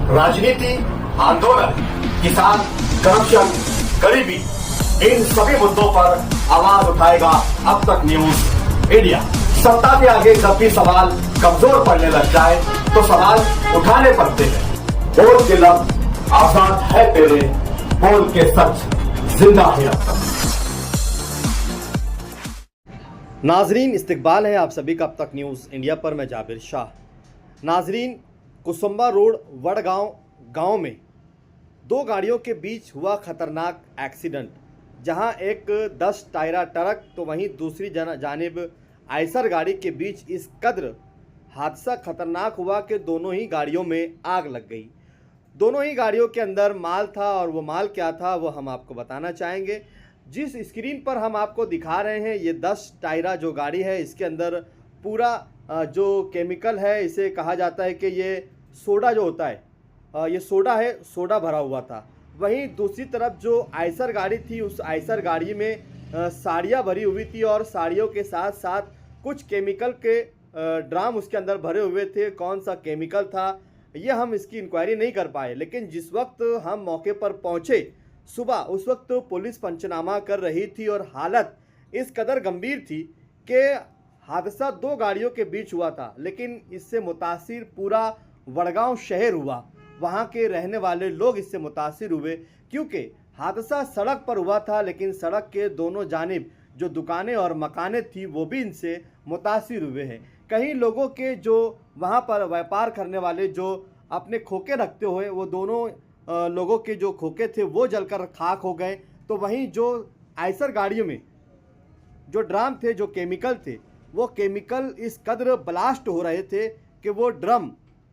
राजनीति, आंदोलन, किसान, करप्शन, गरीबी, इन सभी मुद्दों पर आवाज उठाएगा अब तक न्यूज इंडिया। सत्ता के आगे जब भी सवाल कमजोर पड़ने लग जाए तो सवाल उठाने पड़ते हैं। बोल के लफ्ज आजाद है तेरे, बोल के सच जिंदा है अब तक। नाजरीन, इस्तकबाल है आप सभी का अब तक न्यूज़ इंडिया पर। मैं जाबिर शाह। नाजरीन, कुसुम्बा रोड वड़गांव गांव में दो गाड़ियों के बीच हुआ खतरनाक एक्सीडेंट, जहां एक 10 टायरा ट्रक तो वहीं दूसरी जानिब आयसर गाड़ी के बीच इस कदर हादसा खतरनाक हुआ कि दोनों ही गाड़ियों में आग लग गई। दोनों ही गाड़ियों के अंदर माल था और वो माल क्या था वो हम आपको बताना चाहेंगे। जिस स्क्रीन पर हम आपको दिखा रहे हैं, ये 10 टायरा जो गाड़ी है, इसके अंदर पूरा जो केमिकल है, इसे कहा जाता है कि ये सोडा जो होता है, ये सोडा है, सोडा भरा हुआ था। वहीं दूसरी तरफ जो आयसर गाड़ी थी, उस आयसर गाड़ी में साड़ियाँ भरी हुई थी और साड़ियों के साथ साथ कुछ केमिकल के ड्राम उसके अंदर भरे हुए थे। कौन सा केमिकल था ये हम इसकी इंक्वायरी नहीं कर पाए, लेकिन जिस वक्त हम मौके पर पहुँचे सुबह, उस वक्त पुलिस पंचनामा कर रही थी और हालत इस कदर गंभीर थी कि हादसा दो गाड़ियों के बीच हुआ था, लेकिन इससे मुतासिर पूरा वड़गांव शहर हुआ। वहां के रहने वाले लोग इससे मुतासिर हुए क्योंकि हादसा सड़क पर हुआ था, लेकिन सड़क के दोनों जानिब जो दुकानें और मकानें थी वो भी इनसे मुतासिर हुए हैं। कहीं लोगों के जो वहां पर व्यापार करने वाले जो अपने खोखे रखते हुए, वो दोनों लोगों के जो खोखे थे वो जलकर खाक हो गए। तो वहीं जो आयसर गाड़ियों में जो ड्रम थे, जो केमिकल थे, वो केमिकल इस कदर ब्लास्ट हो रहे थे कि वो ड्रम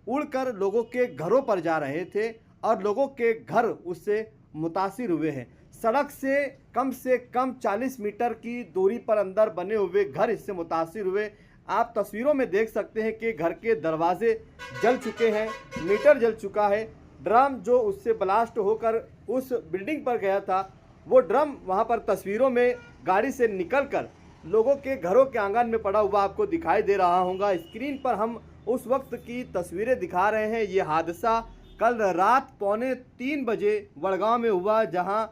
उड़कर लोगों के घरों पर जा रहे थे और लोगों के घर उससे मुतासिर हुए हैं। सड़क से कम 40 मीटर की दूरी पर अंदर बने हुए घर इससे मुतासिर हुए। आप तस्वीरों में देख सकते हैं कि घर के दरवाजे जल चुके हैं, मीटर जल चुका है। ड्रम जो उससे ब्लास्ट होकर उस बिल्डिंग पर गया था, वो ड्रम वहां पर तस्वीरों में गाड़ी से निकलकर लोगों के घरों के आंगन में पड़ा हुआ आपको दिखाई दे रहा होगा। स्क्रीन पर हम उस वक्त की तस्वीरें दिखा रहे हैं। ये हादसा कल रात 2:45 बजे वड़गांव में हुआ, जहां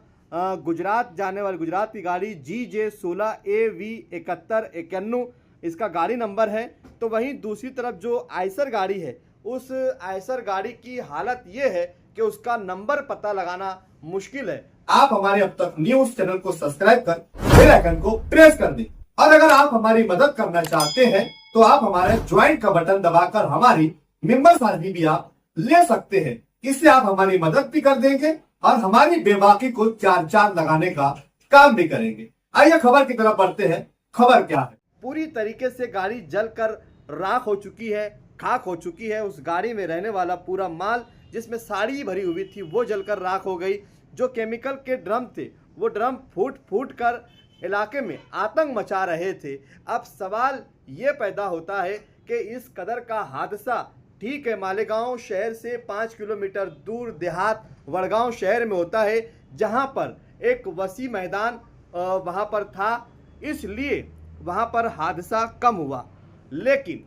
गुजरात जाने वाली गुजरात की गाड़ी GJ16 AV 7191 इसका गाड़ी नंबर है। तो वहीं दूसरी तरफ जो आयसर गाड़ी है, उस आयसर गाड़ी की हालत ये है कि उसका नंबर पता लगाना मुश्किल है। आप हमारे अब तक न्यूज चैनल को सब्सक्राइब कर बेल आइकन को प्रेस कर दें, और अगर आप हमारी मदद करना चाहते हैं तो आप हमारे ज्वाइन का बटन दबाकर हमारी मेंबर्स आईडी भी आप ले सकते हैं। इससे आप हमारी मदद भी कर देंगे और हमारी बेबाकी को चार चांद लगाने का काम भी करेंगे। आइए खबर की तरफ बढ़ते हैं। खबर क्या है? पूरी तरीके से गाड़ी जलकर राख हो चुकी है, खाक हो चुकी है। उस गाड़ी में रहने वाला पूरा माल जिसमें साड़ी भरी हुई थी वो जलकर राख हो गई। जो केमिकल के ड्रम थे वो ड्रम फूट कर इलाके में आतंक मचा रहे थे। अब सवाल ये पैदा होता है कि इस कदर का हादसा, ठीक है, मालेगांव शहर से 5 किलोमीटर दूर देहात वड़गांव शहर में होता है, जहां पर एक वसी मैदान वहां पर था, इसलिए वहां पर हादसा कम हुआ। लेकिन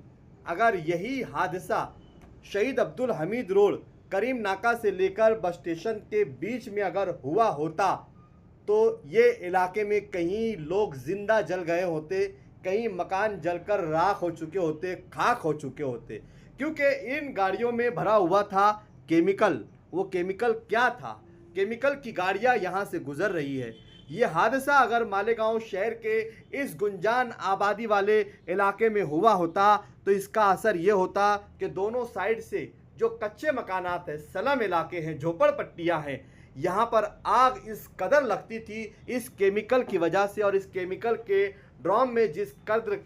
अगर यही हादसा शहीद अब्दुल हमीद रोड करीम नाका से लेकर बस स्टेशन के बीच में अगर हुआ होता तो ये इलाके में कहीं लोग जिंदा जल गए होते, कहीं मकान जलकर राख हो चुके होते, खाक हो चुके होते, क्योंकि इन गाड़ियों में भरा हुआ था केमिकल। वो केमिकल क्या था? केमिकल की गाड़ियां यहां से गुजर रही है। ये हादसा अगर मालेगांव शहर के इस गुंजान आबादी वाले इलाके में हुआ होता तो इसका असर ये होता कि दोनों साइड से जो कच्चे मकानात हैं, सलम इलाके हैं, झोपड़पट्टियां हैं, यहाँ पर आग इस कदर लगती थी इस केमिकल की वजह से। और इस केमिकल के ड्रम में जिस कदर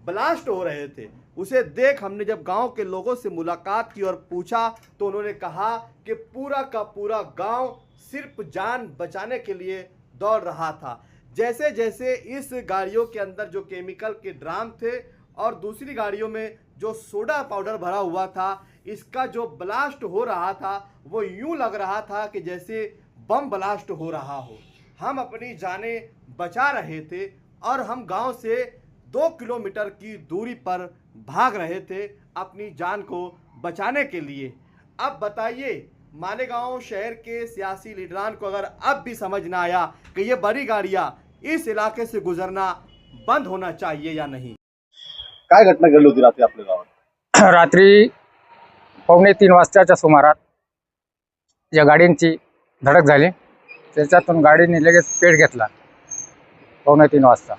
ब्लास्ट हो रहे थे, उसे देख हमने जब गांव के लोगों से मुलाकात की और पूछा तो उन्होंने कहा कि पूरा का पूरा गांव सिर्फ जान बचाने के लिए दौड़ रहा था। जैसे जैसे इस गाड़ियों के अंदर जो केमिकल के ड्राम थे और दूसरी गाड़ियों में जो सोडा पाउडर भरा हुआ था, इसका जो ब्लास्ट हो रहा था वो यूं लग रहा था कि जैसे बम ब्लास्ट हो रहा हो। हम अपनी जानें बचा रहे थे और हम गांव से 2 किलोमीटर की दूरी पर भाग रहे थे अपनी जान को बचाने के लिए। अब बताइए, मालेगांव शहर के सियासी लीडरान को अगर अब भी समझ ना आया कि ये बड़ी गाड़ियां इस इलाके से गुजरना बंद होना चाहिए या नहीं। काय घटना घडली होती रात्री आपल्या गावात? रात्री 2:45 वाजताच्या सुमारात या गाडींची धडक झाली. त्याच्यातून गाडीने लगेच पेट घेतला 2:45 वाजता.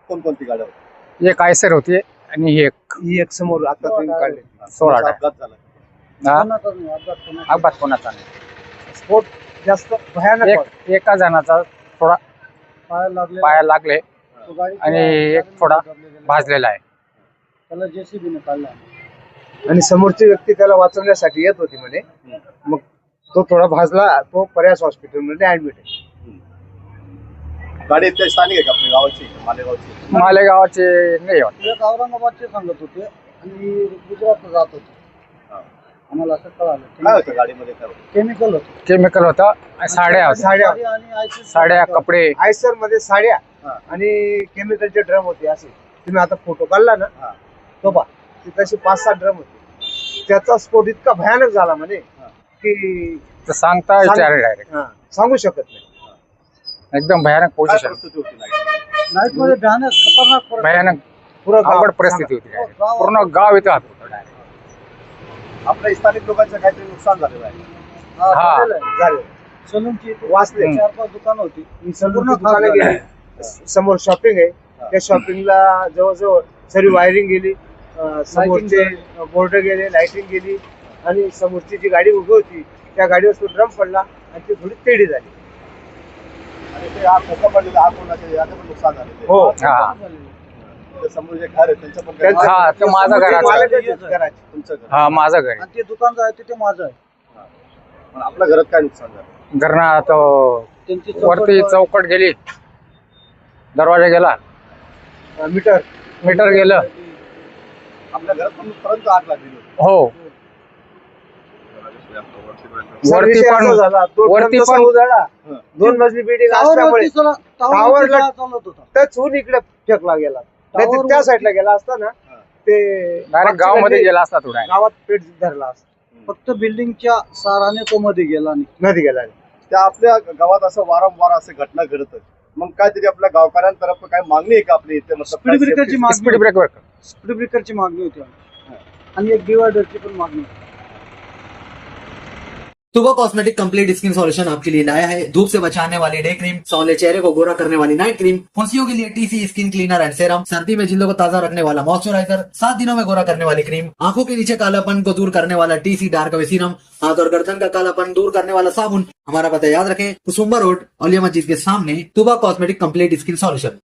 कोणकोणती गाड्या होती? एक आयसर होती आणि ही एक समोर आता तुम्ही काढले 16 टायर. अपघात झाला. हा? अपघात कोणाचा नाही. स्फोट जास्त भयानक होता. एका जणाचा थोडा पाया लागले तो गाडी आणि एक थोडा भाजलेला आहे. त्याला जेसीबीने काढला आणि समोरची व्यक्ती त्याला वाचवण्यासाठी येत होती म्हणे. मग तो थोडा भाजला. तो पर्यास हॉस्पिटल मध्ये ऍडमिट आहे. गाडी इथे स्थानिक आहे का आपल्या गावाची, मालेगावची? मालेगावाचे नाही वाटत. एक औरंगाबादचे सांगत होते आणि गुजरातला जात होते. आम्हाला असं कळालं. काय होतं गाडीमध्ये? काय होतं? केमिकल होतं. केमिकल होता. साड्या होत्या. आणि साड्या, कपडे. आयसर मध्ये साड्या आणि केमिकलचे ड्रम होते. असे तुम्ही आता फोटो काढला ना तो पहा, तसे 5-6 ड्रम होते. त्याचा स्फोट इतका भयानक झाला म्हणे की तर सांगता विचार डायरेक्ट सांगू शकत नाही. एकदम भयानक काय पोझिशन. परिस्थिती होती नाईट? नाईट मध्ये भयानक खतरनाक भयानक पुरं गाव- अवघड परिस्थिती होती direct. पूर्ण गाव इथं हात होतं direct. आपल्या स्थानिक लोकांचं काहीतरी नुकसान झालेलं आहे. हा. झाले. सलूनची वाचले. हम्म. 4-5 दुकानं होती. पूर्ण दुकानं गेली. समोर शॉपिंग आहे. त्या शॉपिंगला जवळजवळ सर्व वायरिंग गेली. समोरचे बोर्ड गेले, लाइटिंग गेली आणि समोरची जी गाडी उभी होती त्या गाडीवर तो ड्रम पडला आणि ती थोडी तेढी झाली. आणि ते हा ठोका पडलेला, हा कोणाचे, याचं पण नुकसान झालेलं आहे. हो. हा. ते समोर जे घर आहे त्यांचं पण काही- त्यांचं- हा, ते माझं समोरचे घराचं. मालक आहेत घराचे. तुमचं घर. हा, माझं घर आहे. आणि ते दुकान जो आहे ते माझं आहे. पण आपल्या घरात काय नुकसान झालं? घरना तो त्यांची वरती चौकट गेली, दरवाजा गेला, मीटर मीटर गेलं. आपल्या घरात पण पर्यंत आग लागलेली होती. हो. वरती पण वरती पण उजाळा. हं. 2 मजली बिल्डिंग असल्यामुळे टावरला टच होऊन इकडे फेकला गेला. नाही तर त्या साईडला गेला असता ना ते डायरेक्ट गाव मध्ये गेला असता थोडा. गावात पेट धरला असता. फक्त बिल्डिंगच्या साराने तो मध्ये गेला नाही. मध्ये गेला नाही. त्या आपल्या गावात असं वारंवार असे घटना घडतात. मग काहीतरी आपल्या गावकऱ्यांतर्फे काय मागणी आहे का आपली इथे? मतलब स्पीड ब्रेकरची स्पीड मागणी ब्रेकवर स्पीड ब्रेकरची मागणी होती आणि एक डिवायडरची पण मागणी होती. तुबा कॉस्मेटिक कंप्लीट स्किन सॉल्यूशन आपके लिए लाया है धूप से बचाने वाली डे क्रीम, सौंदर्य चेहरे को गोरा करने वाली नाइट क्रीम, फुंसियों के लिए TC skin cleaner and serum, सर्दी में जिल्दों को ताजा रखने वाला मॉइस्चराइजर, 7 दिनों में गोरा करने वाली क्रीम, आंखों के नीचे कालापन को दूर करने वाला टीसी डार्क वे सीरम, हाथ और गर्दन का कालापन दूर करने वाला साबुन। हमारा पता याद रखें, कुसुम्बा रोड, औलिया मस्जिद के सामने, तुबा कॉस्मेटिक कंप्लीट स्किन सॉल्यूशन।